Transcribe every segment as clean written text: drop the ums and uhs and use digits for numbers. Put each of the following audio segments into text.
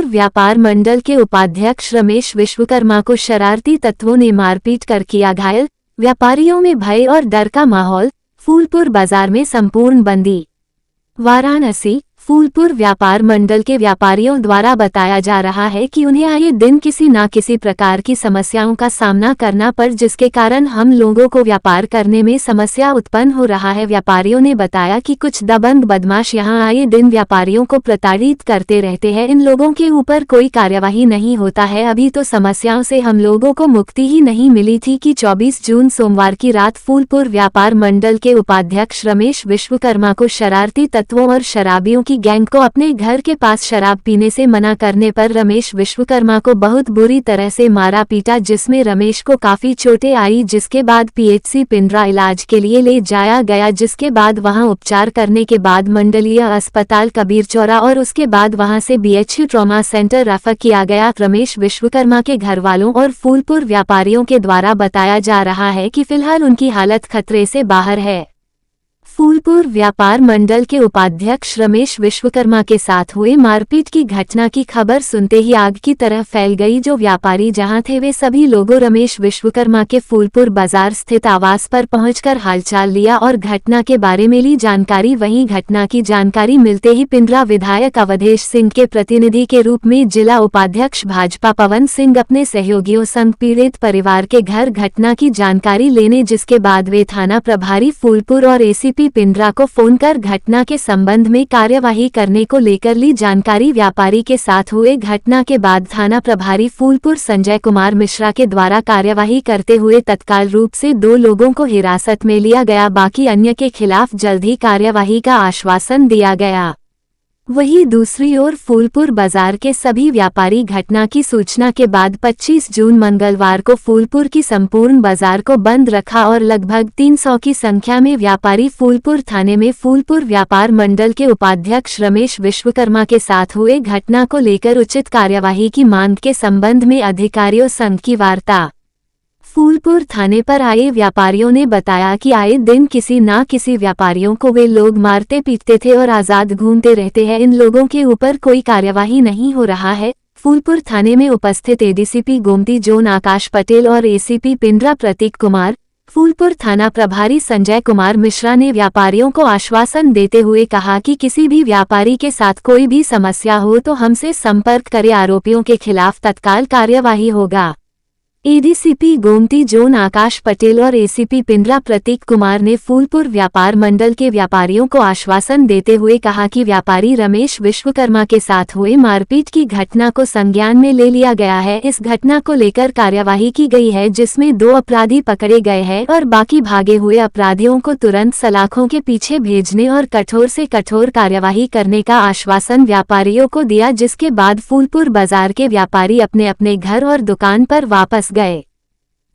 व्यापार मंडल के उपाध्यक्ष रमेश विश्वकर्मा को शरारती तत्वों ने मारपीट कर किया घायल। व्यापारियों में भय और डर का माहौल। फूलपुर बाजार में संपूर्ण बंदी। वाराणसी फूलपुर व्यापार मंडल के व्यापारियों द्वारा बताया जा रहा है कि उन्हें आए दिन किसी न किसी प्रकार की समस्याओं का सामना करना पड़, जिसके कारण हम लोगों को व्यापार करने में समस्या उत्पन्न हो रहा है। व्यापारियों ने बताया कि कुछ दबंग बदमाश यहां आए दिन व्यापारियों को प्रताड़ित करते रहते हैं। इन लोगों के ऊपर कोई कार्यवाही नहीं होता है। अभी तो समस्याओं से हम लोगों को मुक्ति ही नहीं मिली थी कि 24 जून सोमवार की रात फूलपुर व्यापार मंडल के उपाध्यक्ष रमेश विश्वकर्मा को शरारती तत्वों और शराबियों की गैंग को अपने घर के पास शराब पीने से मना करने पर रमेश विश्वकर्मा को बहुत बुरी तरह से मारा पीटा, जिसमें रमेश को काफी चोटें आई, जिसके बाद पीएचसी पिंडरा इलाज के लिए ले जाया गया, जिसके बाद वहां उपचार करने के बाद मंडलीय अस्पताल कबीरचौरा और उसके बाद वहां से बीएचयू ट्रॉमा सेंटर रेफर किया गया। रमेश विश्वकर्मा के घर वालों और फूलपुर व्यापारियों के द्वारा बताया जा रहा है कि फिलहाल उनकी हालत खतरे से बाहर है। फूलपुर व्यापार मंडल के उपाध्यक्ष रमेश विश्वकर्मा के साथ हुए मारपीट की घटना की खबर सुनते ही आग की तरह फैल गई। जो व्यापारी जहां थे वे सभी लोगों रमेश विश्वकर्मा के फूलपुर बाजार स्थित आवास पर पहुंचकर हालचाल लिया और घटना के बारे में ली जानकारी। वहीं घटना की जानकारी मिलते ही पिंडरा विधायक अवधेश सिंह के प्रतिनिधि के रूप में जिला उपाध्यक्ष भाजपा पवन सिंह अपने सहयोगियों संग पीड़ित परिवार के घर घटना की जानकारी लेने, जिसके बाद वे थाना प्रभारी फूलपुर और एसीपी पिंडरा को फोन कर घटना के संबंध में कार्यवाही करने को लेकर ली जानकारी। व्यापारी के साथ हुए घटना के बाद थाना प्रभारी फूलपुर संजय कुमार मिश्रा के द्वारा कार्यवाही करते हुए तत्काल रूप से 2 लोगों को हिरासत में लिया गया। बाकी अन्य के खिलाफ जल्द ही कार्यवाही का आश्वासन दिया गया। वहीं दूसरी ओर फूलपुर बाजार के सभी व्यापारी घटना की सूचना के बाद 25 जून मंगलवार को फूलपुर की संपूर्ण बाजार को बंद रखा और लगभग 300 की संख्या में व्यापारी फूलपुर थाने में फूलपुर व्यापार मंडल के उपाध्यक्ष रमेश विश्वकर्मा के साथ हुए घटना को लेकर उचित कार्यवाही की मांग के संबंध में अधिकारियों संग की वार्ता। फूलपुर थाने पर आए व्यापारियों ने बताया कि आए दिन किसी न किसी व्यापारियों को वे लोग मारते पीटते थे और आजाद घूमते रहते हैं। इन लोगों के ऊपर कोई कार्यवाही नहीं हो रहा है। फूलपुर थाने में उपस्थित एडीसीपी गोमती जोन आकाश पटेल और एसीपी पिंडरा प्रतीक कुमार, फूलपुर थाना प्रभारी संजय कुमार मिश्रा ने व्यापारियों को आश्वासन देते हुए कहा कि किसी भी व्यापारी के साथ कोई भी समस्या हो तो हमसे संपर्क करें, आरोपियों के खिलाफ तत्काल कार्यवाही होगा। एडीसीपी गोमती जोन आकाश पटेल और एसीपी पिंडरा प्रतीक कुमार ने फूलपुर व्यापार मंडल के व्यापारियों को आश्वासन देते हुए कहा कि व्यापारी रमेश विश्वकर्मा के साथ हुए मारपीट की घटना को संज्ञान में ले लिया गया है। इस घटना को लेकर कार्यवाही की गई है, जिसमें 2 अपराधी पकड़े गए हैं और बाकी भागे हुए अपराधियों को तुरंत सलाखों के पीछे भेजने और कठोर से कठोर कार्यवाही करने का आश्वासन व्यापारियों को दिया, जिसके बाद फूलपुर बाजार के व्यापारी अपने अपने घर और दुकान पर वापस गए।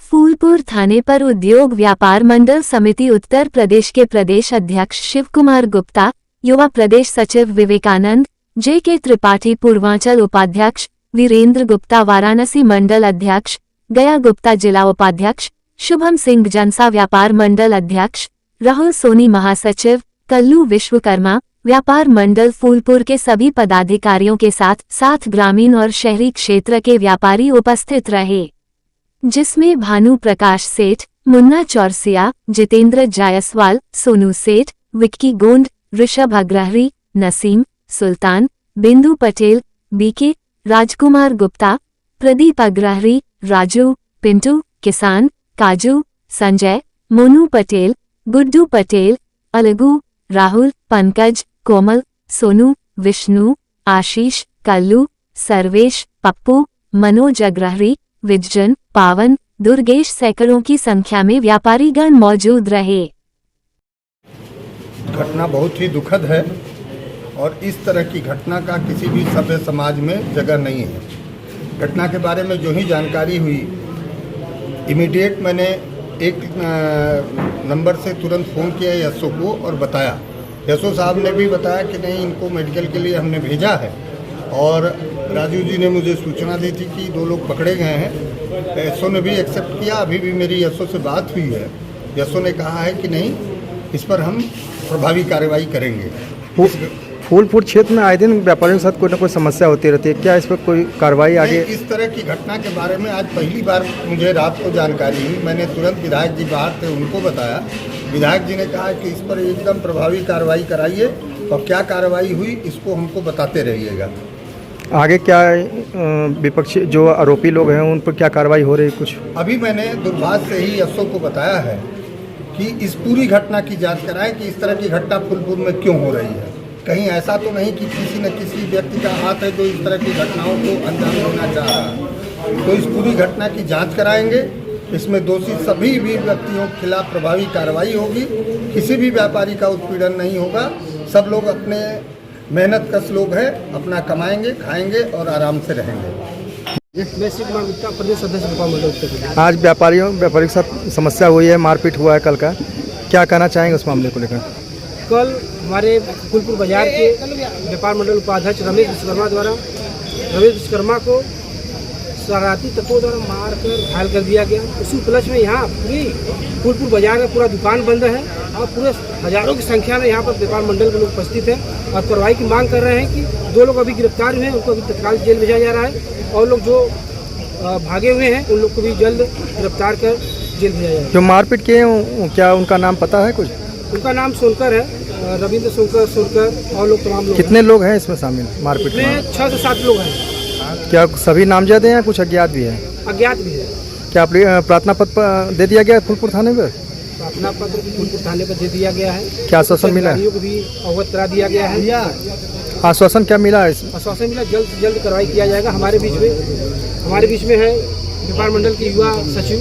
फूलपुर थाने पर उद्योग व्यापार मंडल समिति उत्तर प्रदेश के प्रदेश अध्यक्ष शिव कुमार गुप्ता, युवा प्रदेश सचिव विवेकानंद, जे.के. त्रिपाठी, पूर्वांचल उपाध्यक्ष वीरेंद्र गुप्ता, वाराणसी मंडल अध्यक्ष गया गुप्ता, जिला उपाध्यक्ष शुभम सिंह, जनसा व्यापार मंडल अध्यक्ष राहुल सोनी, महासचिव कल्लू विश्वकर्मा, व्यापार मंडल फूलपुर के सभी पदाधिकारियों के साथ ग्रामीण और शहरी क्षेत्र के व्यापारी उपस्थित रहे, जिसमें भानु प्रकाश सेठ, मुन्ना चौरसिया, जितेंद्र जायसवाल, सोनू सेठ, विक्की गोंड, ऋषभ अग्रहरी, नसीम सुल्तान, बिंदु पटेल, बीके, राजकुमार गुप्ता, प्रदीप अग्रहरी, राजू, पिंटू, किसान, काजू, संजय, मोनू पटेल, गुड्डू पटेल, अलगू, राहुल, पंकज, कोमल, सोनू, विष्णु, आशीष, कल्लू, सर्वेश, पप्पू, मनोज अग्रहरी, विजन, पावन, दुर्गेश सैकड़ों की संख्या में व्यापारीगण मौजूद रहे। घटना बहुत ही दुखद है और इस तरह की घटना का किसी भी सभ्य समाज में जगह नहीं है। घटना के बारे में जो ही जानकारी हुई, इमीडिएट मैंने एक नंबर से तुरंत फ़ोन किया एसओ को और बताया। एसओ साहब ने भी बताया कि नहीं, इनको मेडिकल के लिए हमने भेजा है और राजू जी ने मुझे सूचना दी थी कि 2 लोग पकड़े गए हैं। एसओ ने भी एक्सेप्ट किया। अभी भी मेरी एसओ से बात हुई है। एसओ ने कहा है कि नहीं, इस पर हम प्रभावी कार्रवाई करेंगे। फूलपुर क्षेत्र में आए दिन व्यापारियों के साथ कोई ना कोई समस्या होती रहती है, क्या इस पर कोई कार्रवाई आगे? इस तरह की घटना के बारे में आज पहली बार मुझे रात को जानकारी हुई। मैंने तुरंत विधायक जी बाहर थे, उनको बताया। विधायक जी ने कहा कि इस पर एकदम प्रभावी कार्रवाई कराइए और क्या कार्रवाई हुई इसको हमको बताते रहिएगा। आगे क्या विपक्षी जो आरोपी लोग हैं उन पर क्या कार्रवाई हो रही है कुछ? अभी मैंने दूरभाष से ही एसओ को बताया है कि इस पूरी घटना की जांच कराएं कि इस तरह की घटना फूलपुर में क्यों हो रही है। कहीं ऐसा तो नहीं कि किसी न किसी व्यक्ति का हाथ है जो इस तरह की घटनाओं को अंजाम देना चाह रहा है। तो इस पूरी घटना की जांच कराएंगे, इसमें दोषी सभी भी व्यक्तियों के खिलाफ प्रभावी कार्रवाई होगी। किसी भी व्यापारी का उत्पीड़न नहीं होगा। सब लोग अपने मेहनत कश लोग हैं, अपना कमाएंगे, खाएंगे और आराम से रहेंगे। मैं शिव कुमार गुप्ता, प्रदेश सदस्य व्यापार मंडल उत्तर प्रदेश। आज व्यापारियों के साथ समस्या हुई है, मारपीट हुआ है कल का, क्या कहना चाहेंगे उस मामले को लेकर? कल हमारे फूलपुर बाजार के व्यापार मंडल उपाध्यक्ष रमेश विश्वकर्मा द्वारा रमेश विश्वकर्मा को शरारती तत्वों द्वारा मार कर घायल कर दिया गया। उसी उपलक्ष्य में यहाँ पूरी फूलपुर बाजार में पूरा दुकान बंद है और पूरे हजारों की संख्या में यहाँ पर व्यापार मंडल के लोग उपस्थित हैं और कार्रवाई की मांग कर रहे हैं कि 2 लोग अभी गिरफ्तार हुए हैं, उनको अभी तत्काल जेल भेजा जा रहा है और लोग जो भागे हुए हैं उन लोग को भी जल्द गिरफ्तार कर जेल भेजा जाएगा। जो मारपीट किए हैं क्या उनका नाम पता है कुछ? उनका नाम सोनकर है, रविंद्र सोनकर और लोग तमाम लोग। कितने लोग हैं इसमें शामिल मारपीट में? 6 से 7 लोग हैं। क्या सभी नामजद हैं या कुछ अज्ञात भी हैं? अज्ञात भी है। क्या प्रार्थना पत्र दे दिया गया है फूलपुर थाने पर? प्रार्थना पत्र फूलपुर थाने पर दे दिया गया है। क्या आश्वासन मिला है? को भी अवगत करा दिया गया है। आश्वासन क्या मिला है? आश्वासन मिला जल्द से जल्द कार्रवाई किया जाएगा। हमारे बीच में है व्यापार मंडल के युवा सचिव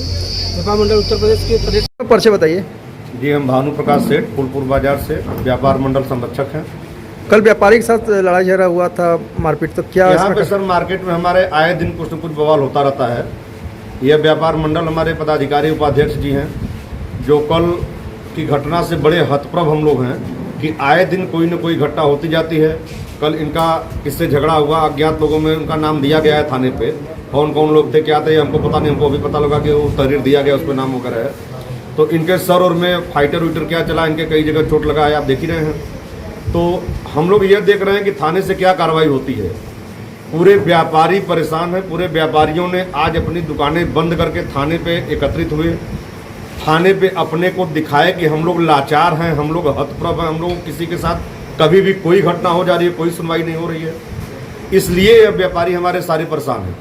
व्यापार मंडल उत्तर प्रदेश के प्रदेश। परिचय बताइए। जी, हम भानु प्रकाश सेठ फूलपुर बाजार से व्यापार मंडल संरक्षक हैं। कल व्यापारी के साथ लड़ाई झगड़ा हुआ था, मारपीट, तो क्या यहाँ पे सर मार्केट में हमारे आए दिन कुछ न कुछ बवाल होता रहता है। यह व्यापार मंडल हमारे पदाधिकारी उपाध्यक्ष जी हैं जो कल की घटना से बड़े हतप्रभ हम लोग हैं कि आए दिन कोई न कोई घटना होती जाती है। कल इनका इससे झगड़ा हुआ, अज्ञात लोगों में उनका नाम दिया गया है थाने पे। कौन कौन लोग थे, क्या थे, हमको पता नहीं। हमको अभी पता लगा कि वो तहरीर दिया गया, उस पर नाम वगैरह है। तो इनके सर और में फाइटर वीटर क्या चला, इनके कई जगह चोट लगा है, आप देख ही रहे हैं। तो हम लोग ये देख रहे हैं कि थाने से क्या कार्रवाई होती है। पूरे व्यापारी परेशान हैं। पूरे व्यापारियों ने आज अपनी दुकानें बंद करके थाने पे एकत्रित हुए। थाने पे अपने को दिखाए कि हम लोग लाचार हैं, हम लोग हतप्रभ हैं, हम लोग किसी के साथ कभी भी कोई घटना हो जा रही है, कोई सुनवाई नहीं हो रही है। इसलिए व्यापारी हमारे सारे परेशान हैं।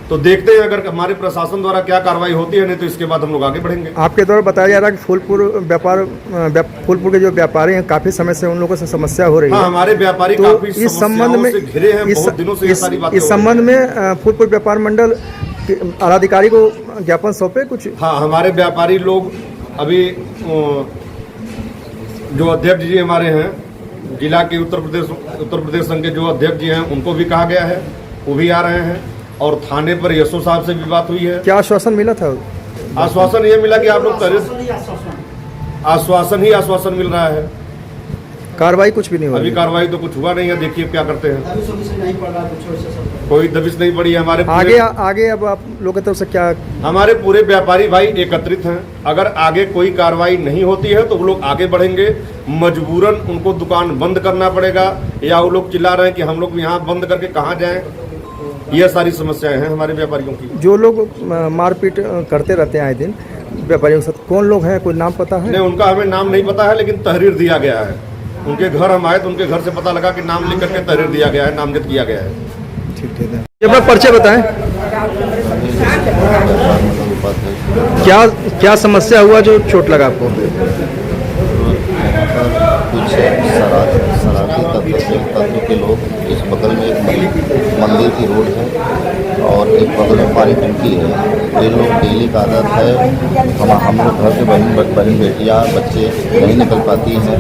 तो देखते हैं अगर हमारे प्रशासन द्वारा क्या कार्रवाई होती है, नहीं तो इसके बाद हम लोग आगे बढ़ेंगे। आपके द्वारा बताया जा रहा है कि फूलपुर के जो व्यापारी हैं काफी समय से उन लोगों से समस्या हो रही है। हाँ, हमारे व्यापारी तो काफी इस संबंध में घिरे हैं, बहुत दिनों से ये सारी बातें इस संबंध में फूलपुर व्यापार मंडल आलाधिकारी को ज्ञापन सौंपे कुछ? हाँ, हमारे व्यापारी लोग अभी जो अध्यक्ष जी हमारे हैं जिला के उत्तर प्रदेश संघ के जो अध्यक्ष जी हैं उनको भी कहा गया है, वो भी आ रहे हैं। और थाने पर एसओ साहब से भी बात हुई है। क्या आश्वासन मिला था? आश्वासन ये मिला कि आप लोग आश्वासन मिल रहा है। कार्रवाई कुछ भी नहीं हुई? अभी कार्रवाई तो कुछ हुआ नहीं है, देखिए क्या करते हैं। कोई दबिश नहीं पड़ी है हमारे आगे अब आप लोगों की तरफ से क्या? हमारे पूरे व्यापारी भाई एकत्रित हैं। अगर आगे कोई कार्रवाई नहीं होती है तो वो लोग आगे बढ़ेंगे। मजबूरन उनको दुकान बंद करना पड़ेगा, या वो लोग चिल्ला रहे हैं कि हम लोग यहाँ बंद करके कहाँ जाएं। ये सारी समस्याएं हैं हमारे व्यापारियों की। जो लोग मारपीट करते रहते हैं आए दिन व्यापारियों के साथ, कौन लोग हैं, कोई नाम पता है? नहीं, उनका हमें नाम नहीं पता है, लेकिन तहरीर दिया गया है। उनके घर हम आए तो उनके घर से पता लगा कि नाम लिख करके तहरीर दिया गया है, नामजद किया गया है। ठीक है, अपना परिचय बताएं। क्या समस्या हुआ जो चोट लगा आपको? कुछ शरारती तत्व के लोग, इस बगल में एक मंदिर की रोड है और एक बगल में पानी टंकी है। ये लोग डेली का आदत है, हम लोग घर से बहन बेटियाँ बच्चे नहीं निकल पाती हैं।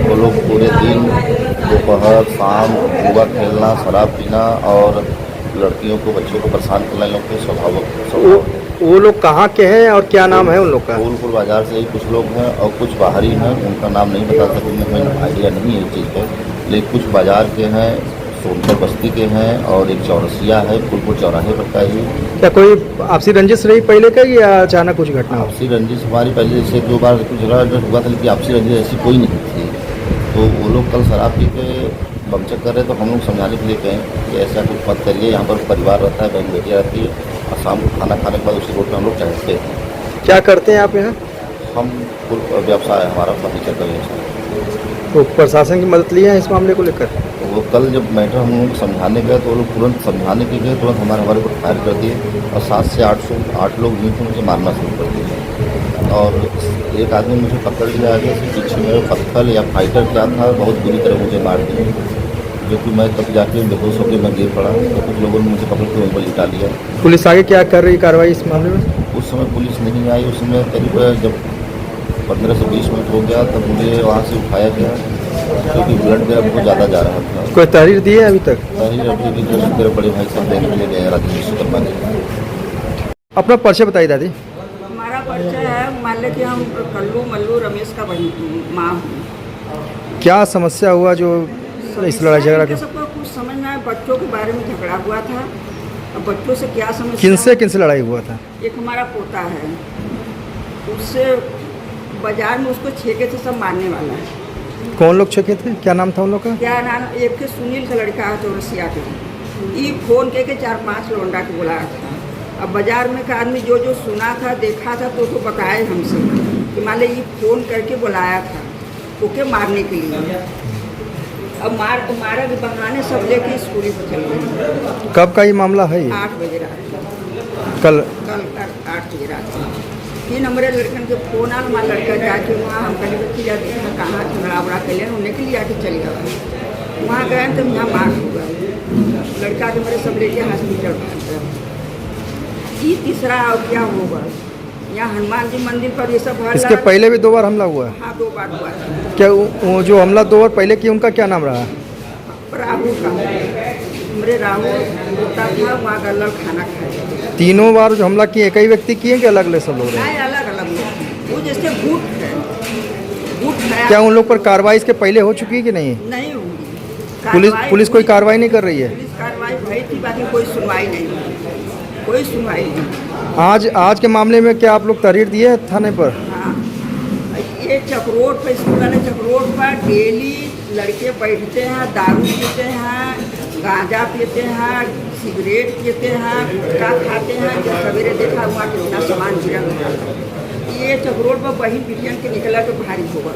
वो लोग पूरे दिन दोपहर शाम जुआ खेलना, शराब पीना और लड़कियों को, बच्चों को परेशान करना लोग के स्वभाव। वो लोग कहाँ के हैं और क्या नाम है उन लोग का? फूलपुर बाजार से ही कुछ लोग हैं और कुछ बाहरी हैं, उनका नाम नहीं बता सकते, हमें आइडिया नहीं है इस चीज़ पर। लेकिन कुछ बाजार के हैं, सोनपुर बस्ती के हैं और एक चौरसिया है फूलपुर चौराहे पर का ही। क्या कोई आपसी रंजिश रही पहले का या अचानक कुछ घटना? आपसी रंजिश हमारी पहले जैसे 2 बार कुछ झगड़ा हुआ था, लेकिन आपसी रंजिश ऐसी कोई नहीं थी। तो वो लोग कल शराब पी के बमचक कर रहे, तो हम लोग समझाने के लिए कहें कि ऐसा कुछ मत करिए, यहाँ पर परिवार रहता है, बहन बेटियाँ रहती है, और शाम को खाना खाने के बाद उसी रोड पर हम लोग टहलते हैं। क्या करते हैं आप यहाँ? हम कुल व्यवसाय है हमारा, फर्नीचर का व्यवसाय। तो प्रशासन की मदद ली है इस मामले को लेकर? तो वो कल जब मैटर हम लोग समझाने गए तो वो लोग तुरंत समझाने के गए, तुरंत हमारे को फायर कर दिए और 7 से 8 लोग यूँ मुझे मारना शुरू कर दिए। और एक आदमी मुझे पकड़ लिया आगे से, पीछे में पत्थर या फाइटर क्या था, बहुत बुरी तरह मुझे मार दिए, जो कि मैं तब जाके बेहोश होकर मैं गिर पड़ा। तो कुछ लोगों ने मुझे पकड़ के वहीं पर लिटा लिया। पुलिस आगे क्या कर रही कार्रवाई इस मामले में? उस समय पुलिस नहीं आई, उस समय करीब जब 15 से 20 मिनट हो गया तब मुझे वहाँ से उठाया गया, क्योंकि ब्लड मेरा बहुत ज़्यादा जा रहा था। कोई तहरीर दी है अभी तक? तहरीर अभी भी जस्ट मेरे बड़े भाई साहब देने के लिए गए राजेश विश्वकर्मा जी। अपना परिचय बताइए दादी। हमारा परिचय है, मान लें कि हम कल्लू मल्लू रमेश का माँ हूँ। क्या समस्या हुआ जो इस लड़ाई झगड़ा के के? सबको कुछ समझ में आया, बच्चों के बारे में झगड़ा हुआ था। अब बच्चों से क्या समस्या? किनसे लड़ाई हुआ था? एक हमारा पोता है, उससे बाजार में उसको छेके से सब मारने वाला है। कौन लोग छके थे? क्या नाम था उन लोग का? क्या नाम? एक के सुनील का लड़का है चौरसिया के, ये फोन के 4-5 लौंडा के बुलाया था। अब बाजार में का आदमी जो सुना था देखा था तो उसको बताए हमसे कि मान ली ये फ़ोन करके बुलाया था ओके मारने के लिए। अब मारा के बहाने सब लेके स्कूल पर चल गए। कब का ये मामला है? 8 बजे रात कल 8 बजे रात 3 नंबर लड़कन के फ़ोन आल, वहाँ लड़का जाके वहाँ हम कहीं बच्ची जाती है कहाँ झगड़ा उड़ा कर लिया, उन्हें के लिए आके चल गया। वहाँ गए तो यहाँ मार हुआ, लड़का के मेरे सब लेके हॉस्पिटल भाग गए। ये तीसरा और क्या होगा? यहाँ हनुमान जी मंदिर पर ये सब इसके पहले भी 2 बार हमला हुआ है? हाँ 2 बार हुआ था। क्या वो जो हमला 2 बार पहले किया उनका क्या नाम रहा? राहुल का, मेरे राहुल होता था, वहाँ गल्ला खाना खाया। तीनों बार जो हमला किए एक ही व्यक्ति किए कि अलग अलग सब लोग रहे? अलग अलग लोग, वो जैसे गुट है। क्या उन लोग पर कार्रवाई इसके पहले हो चुकी है कि नहीं? नहीं हुई। पुलिस कोई कार्रवाई नहीं कर रही है? पुलिस कार्रवाई भई थी, बाकी कोई सुनवाई नहीं हुई, कोई सुनवाई नहीं। आज के मामले में क्या आप लोग तहरीर दिए हैं थाने पर? हाँ, ये चक्रोट पर, स्कूल वाले चक्रोट पर डेली लड़के बैठते हैं, दारू पीते हैं, गांजा पीते हैं, सिगरेट पीते हैं, गुटखा खाते हैं। जब सवेरे देखा हुआ कितना सामान गिरा हुआ, ये चक्रोट पर बही बिटियन के निकला तो भारी होगा।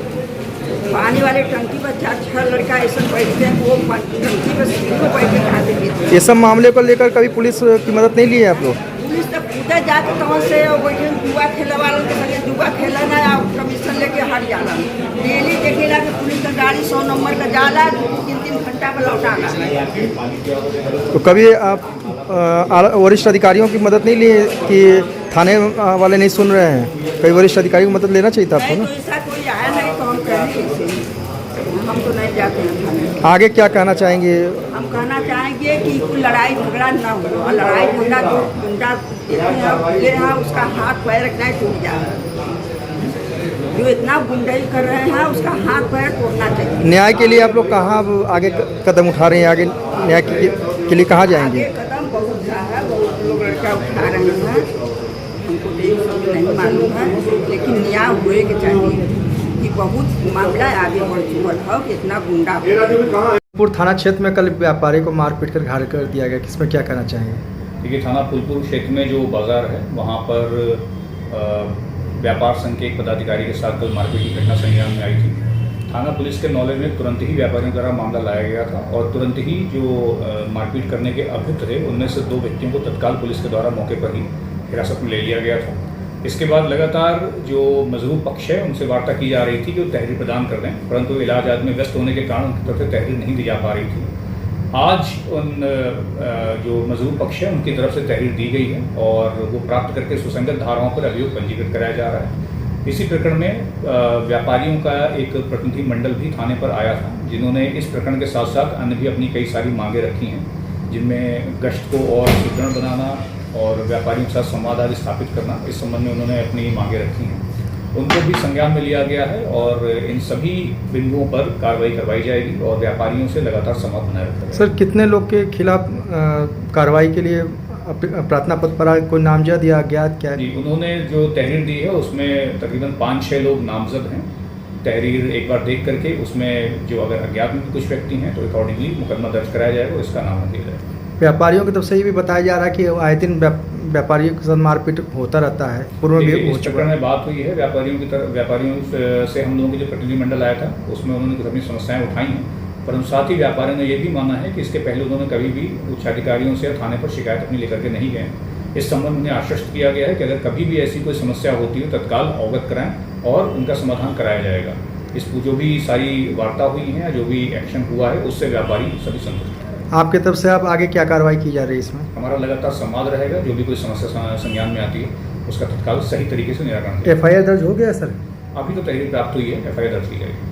पानी वाले टंकी पर 4-6 लड़का ऐसा बैठते हैं, वो टंकी पर सीढ़ी पर बैठ के खाते पीते हैं। ये सब मामले को लेकर कभी पुलिस की मदद नहीं ली है आप लोग? पुलिस तक पूछा जाके तहाँ से बैठे जुआ खेला वालों के संगे जुआ खेला ना, कमीशन लेके हट जाला। डेली देखेला कि पुलिस का गाड़ी 100 नंबर का जाला, 3-3 घंटा पर लौटाना। तो कभी आप वरिष्ठ अधिकारियों की मदद नहीं ली कि थाने वाले नहीं सुन रहे हैं? कई वरिष्ठ अधिकारियों की मदद लेना चाहिए था आपको ना? तो ऐसा कोई आया नहीं तो हम करेंगे कैसे? हम तो नहीं जाते हैं थाने। आगे क्या कहना चाहेंगे? हम कहना चाहेंगे कि कोई लड़ाई झगड़ा ना हो, और लड़ाई झगड़ा जो गुंडा खुले हैं उसका हाथ पैर नहीं टूट जाए। जो इतना गुंडाई कर रहे हैं उसका हाथ पैर तोड़ना चाहिए। न्याय के लिए आप लोग कहाँ आगे कदम उठा रहे हैं? आगे न्याय के लिए कहाँ जाएंगे? आगे कदम बहुत है, बहुत लोग लड़का उठा रहे हैं, हमको नहीं मालूम है, लेकिन न्याय हुए के चाहिए कि बहुत मामला आगे बढ़ चुका है कि इतना गुंडा। फूलपुर थाना क्षेत्र में कल व्यापारी को मारपीट कर घायल कर दिया गया, किसमें क्या कहना चाहेंगे? देखिए, थाना फूलपुर क्षेत्र में जो बाज़ार है वहाँ पर व्यापार संघ के एक पदाधिकारी के साथ कल मारपीट की घटना संज्ञान में आई थी। थाना पुलिस के नॉलेज में तुरंत ही व्यापारियों द्वारा मामला लाया गया था और तुरंत ही जो मारपीट करने के अभियुक्त थे उनमें से 2 व्यक्तियों को तत्काल पुलिस के द्वारा मौके पर ही हिरासत में ले लिया गया था। इसके बाद लगातार जो मजरूब पक्ष है उनसे वार्ता की जा रही थी कि वो तहरीर प्रदान कर दें, परंतु इलाज आदि में व्यस्त होने के कारण उनकी तरफ से तहरीर नहीं दी जा पा रही थी। आज उन जो मजरूब पक्ष है उनकी तरफ से तहरीर दी गई है और वो प्राप्त करके सुसंगत धाराओं पर अभियोग पंजीकृत कराया जा रहा है। इसी प्रकरण में व्यापारियों का एक प्रतिनिधि मंडल भी थाने पर आया था, जिन्होंने इस प्रकरण के साथ साथ अन्य भी अपनी कई सारी मांगें रखी हैं, जिनमें गश्त को और सुदृढ़ बनाना और व्यापारियों के साथ संवाद आदि स्थापित करना, इस संबंध में उन्होंने अपनी मांगें रखी हैं। उनको भी संज्ञान में लिया गया है और इन सभी बिंदुओं पर कार्रवाई करवाई जाएगी और व्यापारियों से लगातार संवाद बनाए रखा जाएगा। सर, कितने लोग के खिलाफ कार्रवाई के लिए प्रार्थना पत्र पर कोई नामजद या अज्ञात क्या? जी, उन्होंने जो तहरीर दी है उसमें तकरीबन 5-6 लोग नामजद हैं तहरीर एक बार देख करके उसमें जो अगर अज्ञात में भी कुछ व्यक्ति हैं तो अकॉर्डिंगली मुकदमा दर्ज कराया जाएगा और इसका नाम दिया जाएगा। व्यापारियों की तरफ से ये भी बताया जा रहा है कि आए दिन व्यापारियों के साथ मारपीट होता रहता है, पूर्व में भी देखिए, हो इस चुका चक्कर है। में बात हुई है व्यापारियों से हम लोगों की जो प्रतिनिधिमंडल आया था उसमें उन्होंने कुछ अपनी समस्याएं उठाई हैं, परंतु साथ ही व्यापारियों ने ये भी माना है कि इसके पहले उन्होंने कभी भी उच्च अधिकारियों से थाने पर शिकायत अपनी लेकर के नहीं गए। इस संबंध में उन्हें आश्वस्त किया गया है कि अगर कभी भी ऐसी कोई समस्या होती है तत्काल अवगत कराएं और उनका समाधान कराया जाएगा। इस जो भी सारी वार्ता हुई है, जो भी एक्शन हुआ है, उससे व्यापारी सभी संतुष्ट हैं। आपकी तरफ से आप आगे क्या कार्रवाई की जा रही है इसमें? हमारा लगातार संवाद रहेगा, जो भी कोई समस्या संज्ञान में आती है उसका तत्काल सही तरीके से निराकरण किया FIR दर्ज हो गया सर? अभी तो तहरीर प्राप्त हुई है, FIR दर्ज की जाएगी।